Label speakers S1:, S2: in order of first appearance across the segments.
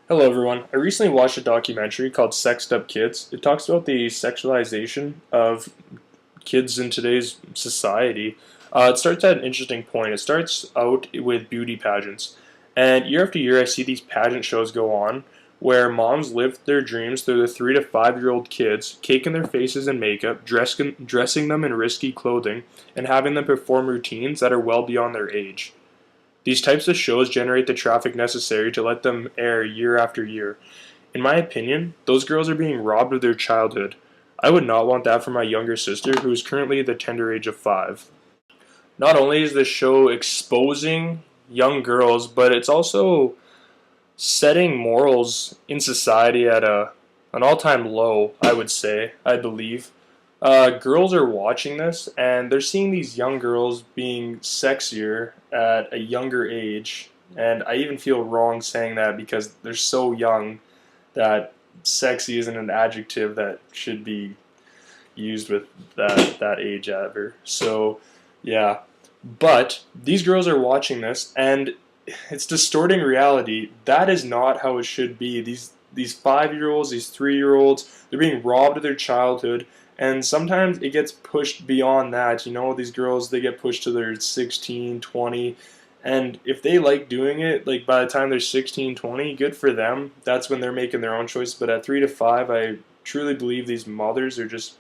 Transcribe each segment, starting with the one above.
S1: Hello, everyone. I recently watched a documentary called Sexed Up Kids. It talks about the sexualization of kids in today's society. It starts at an interesting point. It starts out with beauty pageants. And year after year, I see these pageant shows go on where moms live their dreams through the 3 to 5 year old kids, caking their faces in makeup, dressing them in risky clothing, and having them perform routines that are well beyond their age. These types of shows generate the traffic necessary to let them air year after year. In my opinion, those girls are being robbed of their childhood. I would not want that for my younger sister, who is currently the tender age of 5. Not only is this show exposing young girls, but it's also setting morals in society at an all-time low, I would say, I believe. Girls are watching this and they're seeing these young girls being sexier at a younger age, and I even feel wrong saying that because they're so young that sexy isn't an adjective that should be used with that age ever. So, yeah. But these girls are watching this and it's distorting reality. That is not how it should be. These 5 year olds, these 3 year olds, they're being robbed of their childhood, and sometimes it gets pushed beyond that. These girls, they get pushed to their 16, 20, and if they like doing it, like by the time they're 16, 20, good for them. That's when they're making their own choice. But at 3 to 5, I truly believe these mothers are just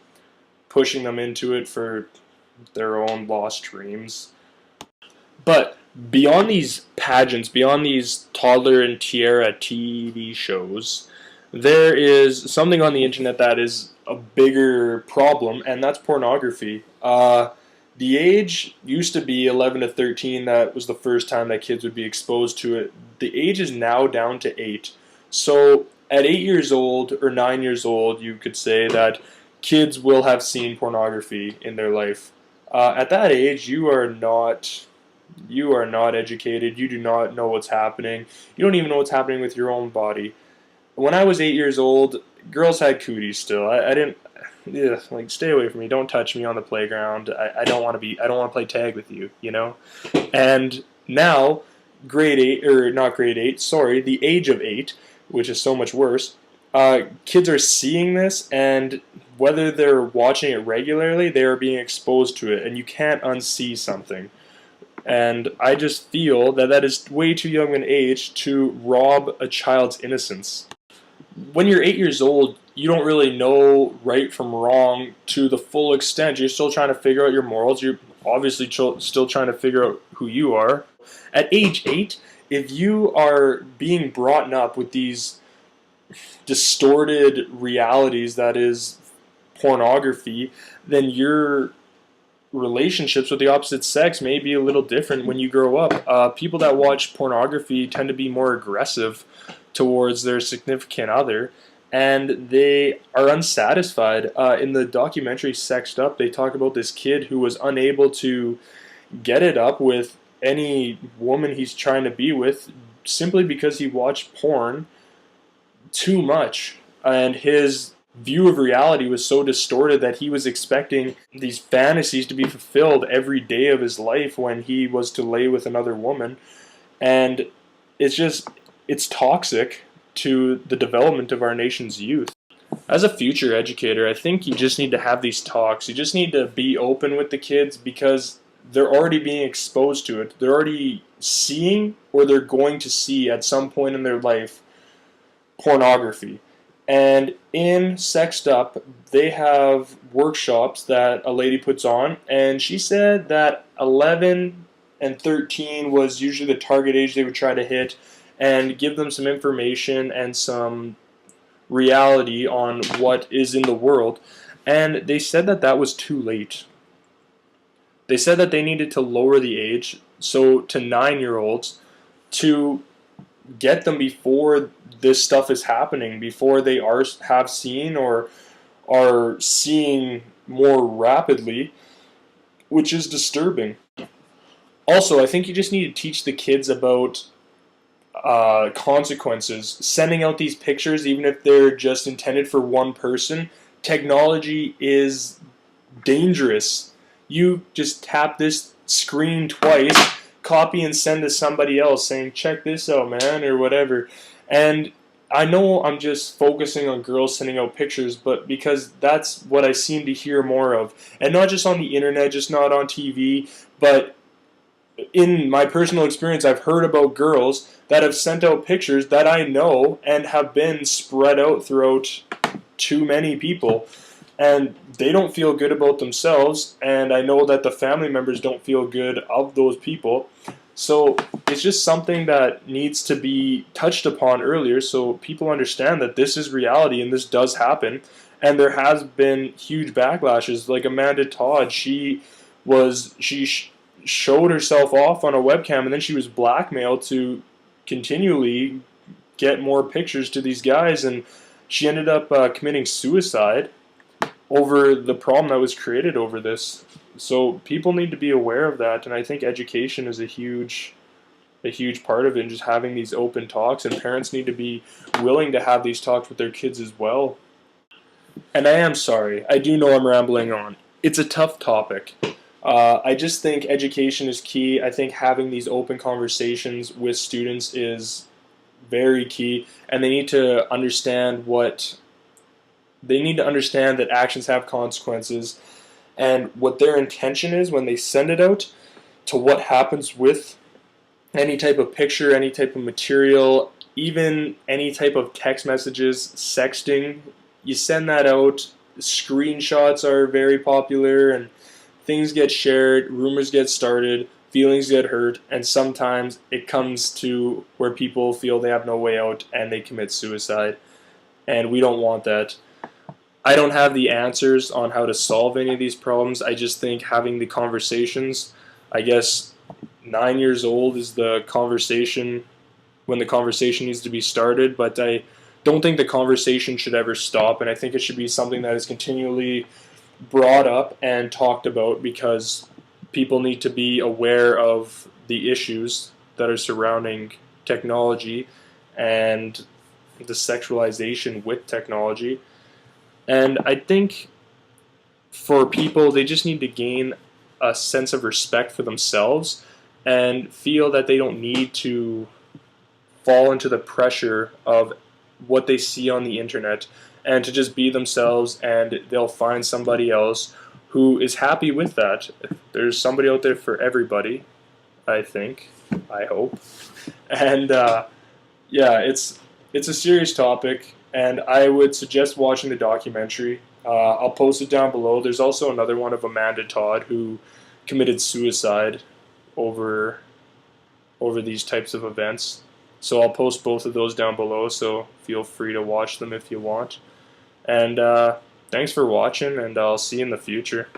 S1: pushing them into it for their own lost dreams. But beyond these pageants, beyond these toddler and tiara TV shows, there is something on the internet that is a bigger problem, and that's pornography. The age used to be 11 to 13. That was the first time that kids would be exposed to it. The age is now down to 8. So at 8 years old or 9 years old, you could say that kids will have seen pornography in their life. At that age, you are not educated. You do not know what's happening. You don't even know what's happening with your own body. When I was 8 years old, girls had cooties still. I didn't. Yeah, like, stay away from me. Don't touch me on the playground. I don't want to be. I don't want to play tag with you. And now, grade 8, or not grade 8. Sorry, the age of 8, which is so much worse. Kids are seeing this, and whether they're watching it regularly, they are being exposed to it, and you can't unsee something. And I just feel that that is way too young an age to rob a child's innocence. When you're 8 years old, you don't really know right from wrong to the full extent. You're still trying to figure out your morals. You're obviously still trying to figure out who you are. At age 8, if you are being brought up with these distorted realities that is pornography, then your relationships with the opposite sex may be a little different when you grow up. People that watch pornography tend to be more aggressive towards their significant other, and they are unsatisfied. In the documentary Sexed Up, they talk about this kid who was unable to get it up with any woman he's trying to be with simply because he watched porn too much, and his view of reality was so distorted that he was expecting these fantasies to be fulfilled every day of his life when he was to lay with another woman. And it's toxic to the development of our nation's youth. As a future educator, I think you just need to have these talks. You just need to be open with the kids because they're already being exposed to it. They're already seeing, or they're going to see at some point in their life, pornography. And in Sexed Up, they have workshops that a lady puts on, and she said that 11 and 13 was usually the target age they would try to hit and give them some information and some reality on what is in the world. And they said that that was too late. They said that they needed to lower the age, so to 9 year olds, to get them before this stuff is happening, before they have seen or are seeing more rapidly, which is disturbing. Also, I think you just need to teach the kids about consequences. Sending out these pictures, even if they're just intended for one person, technology is dangerous. You just tap this screen twice, copy and send to somebody else saying, check this out, man, or whatever. And I know I'm just focusing on girls sending out pictures, but because that's what I seem to hear more of. And not just on the internet, just not on TV, but in my personal experience, I've heard about girls that have sent out pictures that I know and have been spread out throughout too many people. And they don't feel good about themselves, and I know that the family members don't feel good of those people. So it's just something that needs to be touched upon earlier so people understand that this is reality and this does happen. And there has been huge backlashes. Like Amanda Todd, she showed herself off on a webcam and then she was blackmailed to continually get more pictures to these guys, and she ended up committing suicide over the problem that was created over this. So people need to be aware of that, and I think education is a huge part of it, and just having these open talks, and parents need to be willing to have these talks with their kids as well. And I am sorry, I do know I'm rambling on. It's a tough topic. I just think education is key. I think having these open conversations with students is very key, and they need to understand that actions have consequences, and what their intention is when they send it out, to what happens with any type of picture, any type of material, even any type of text messages, sexting. You send that out, screenshots are very popular, and things get shared, rumors get started, feelings get hurt, and sometimes it comes to where people feel they have no way out and they commit suicide. And we don't want that. I don't have the answers on how to solve any of these problems. I just think having the conversations, I guess 9 years old is the conversation, when the conversation needs to be started, but I don't think the conversation should ever stop, and I think it should be something that is continually brought up and talked about, because people need to be aware of the issues that are surrounding technology and the sexualization with technology. And I think for people, they just need to gain a sense of respect for themselves and feel that they don't need to fall into the pressure of what they see on the internet, and to just be themselves, and they'll find somebody else who is happy with that. There's somebody out there for everybody, I think, I hope. And yeah, it's a serious topic, and I would suggest watching the documentary. I'll post it down below. There's also another one of Amanda Todd who committed suicide over these types of events. So I'll post both of those down below, so feel free to watch them if you want. And thanks for watching, and I'll see you in the future.